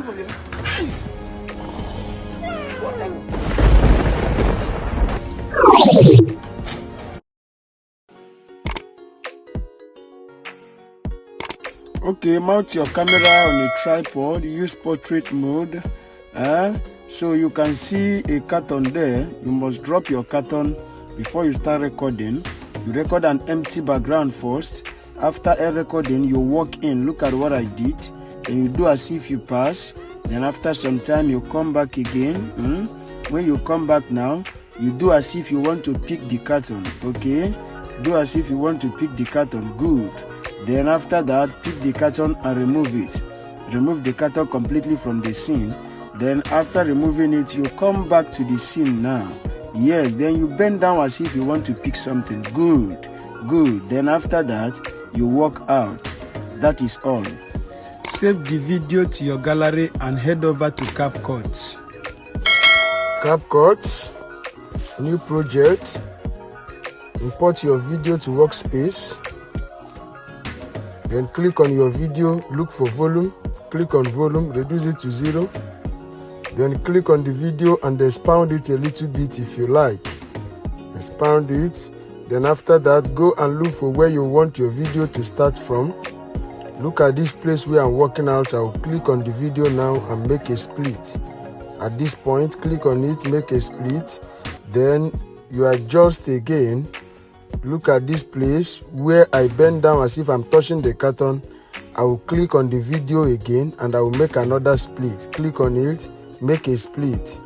Okay, mount your camera on a tripod, use portrait mode. So you can see a carton there. You must drop your carton before you start recording. You record an empty background first. After a recording, you walk in, look at what I did. Then you do as if you pass. Then after some time, you come back again. When you come back now, you do as if you want to pick the carton. Okay? Do as if you want to pick the carton. Good. Then after that, pick the carton and remove it. Remove the carton completely from the scene. Then after removing it, you come back to the scene now. Yes, then you bend down as if you want to pick something. Good, good. Then after that, you walk out. That is all. Save the video to your gallery and head over to Capcut. Capcut, new project. Import your video to workspace. Then click on your video, look for volume. Click on volume, reduce it to 0. Then click on the video and expand it a little bit if you like. Expand it. Then after that, go and look for where you want your video to start from. Look at this place where I'm working out. I'll click on the video now and make a split. At this point, click on it, make a split. Then you adjust again. Look at this place where I bend down as if I'm touching the carton. I will click on the video again and I will make another split. Click on it, make a split.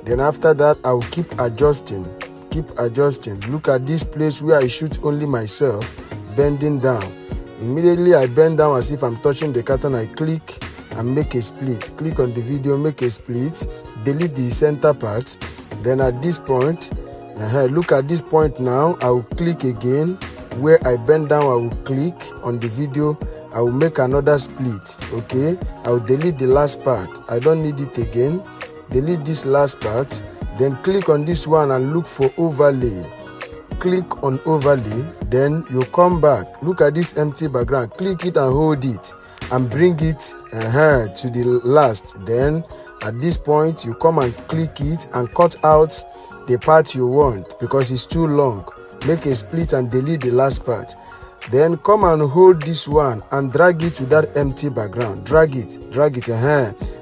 Then after that, I will keep adjusting. Keep adjusting. Look at this place where I shoot only myself, bending down. Immediately I bend down as if I'm touching the carton. I click and make a split. Click on the video, make a split. Delete the center part. Then at this point, look at this point now. I will click again. Where I bend down, I will click on the video. I will make another split. Okay, I will delete the last part. I don't need it again. Delete this last part. Then click on this one and look for overlay. Click on overlay. Then you come back. Look at this empty background. Click it and hold it and bring it to the last. Then at this point, you come and click it and cut out the part you want because it's too long. Make a split and delete the last part. Then come and hold this one and drag it to that empty background. Drag it,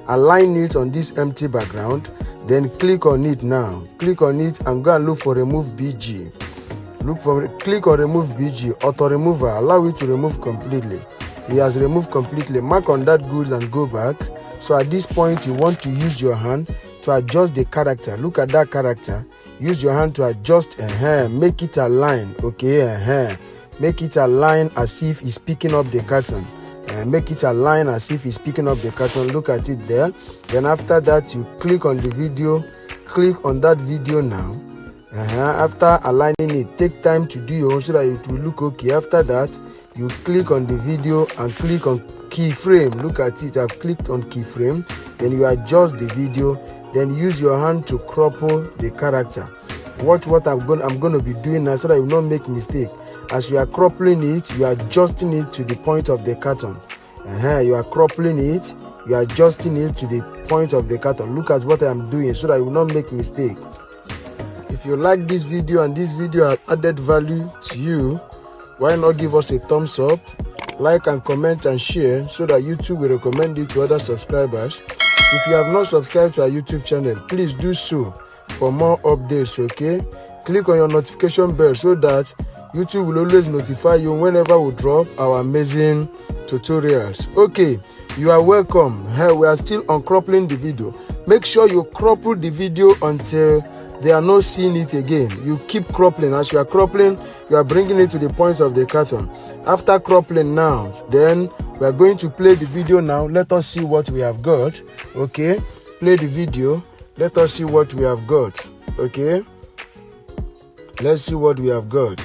align it on this empty background. Then click on it now. Click on it and go and look for remove BG. Click on remove BG, auto remover, allow it to remove completely. It has removed completely. Mark on that good and go back. So at this point, you want to use your hand to adjust the character. Look at that character. Use your hand to adjust, make it align, okay, make it align as if it's picking up the carton. Make it align as if it's picking up the carton. Look at it there. Then after that, you click on the video. Click on that video now. After aligning it, take time to do your own so that it will look okay. After that, you click on the video and click on keyframe. Look at it. I've clicked on keyframe. Then you adjust the video. Then use your hand to crop the character. Watch what I'm going to be doing now so that you will not make mistake. As you are cropping it, you are adjusting it to the point of the carton. You are cropping it, you are adjusting it to the point of the carton. Look at what I am doing so that you will not make mistake. If you like this video and this video has added value to you, why not give us a thumbs up, like and comment and share so that YouTube will recommend it to other subscribers. If you have not subscribed to our YouTube channel, please do so for more updates, okay? Click on your notification bell so that YouTube will always notify you whenever we drop our amazing tutorials. Okay, you are welcome. We are still uncropping the video. Make sure you crop the video until they are not seeing it again. You keep cropping. As you are cropping, you are bringing it to the point of the carton. After cropping now, then we are going to play the video now. Let us see what we have got. Okay, play the video. Let us see what we have got. Okay, let's see what we have got.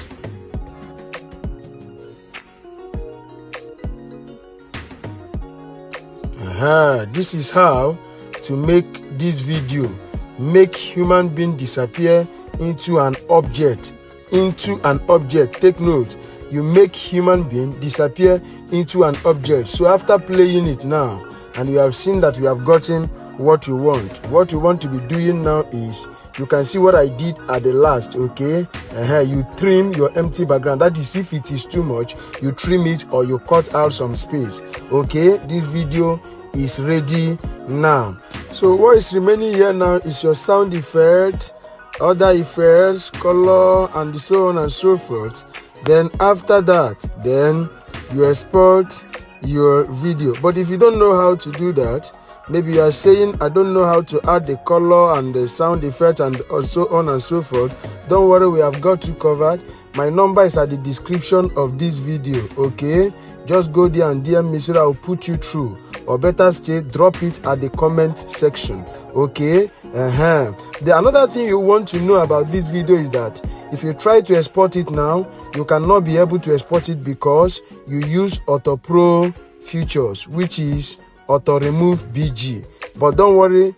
This is how to make this video. Make human being disappear into an object. Take note. You make human being disappear into an object. So after playing it now, and you have seen that you have gotten what you want. What you want to be doing now is, you can see what I did at the last, okay? You trim your empty background. That is, if it is too much, you trim it or you cut out some space, okay? This video is ready now. So what is remaining here now is your sound effect, other effects, color, and so on and so forth. Then after that, then you export your video. But if you don't know how to do that, maybe you are saying, I don't know how to add the color and the sound effect and so on and so forth, don't worry, we have got you covered. My number is at the description of this video, okay? Just go there and DM me so that I'll put you through, or better still, drop it at the comment section, okay? Another thing you want to know about this video is that if you try to export it now, you cannot be able to export it because you use Auto Pro features, which is Auto Remove BG. But don't worry,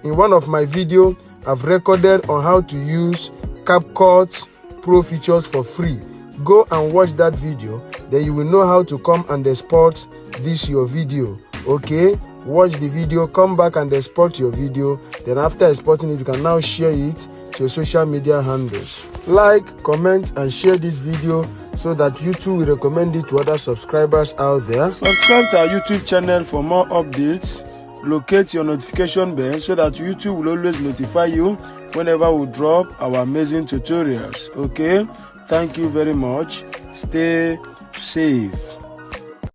in one of my videos, I've recorded on how to use Capcut Pro features for free. Go and watch that video, then you will know how to come and export this your video, okay? Watch the video, come back and export your video. Then after exporting it, you can now share it to your social media handles. Like, comment, and share this video so that YouTube will recommend it to other subscribers out there. Subscribe to our YouTube channel for more updates. Locate your notification bell so that YouTube will always notify you whenever we drop our amazing tutorials, okay? Thank you very much. Stay safe.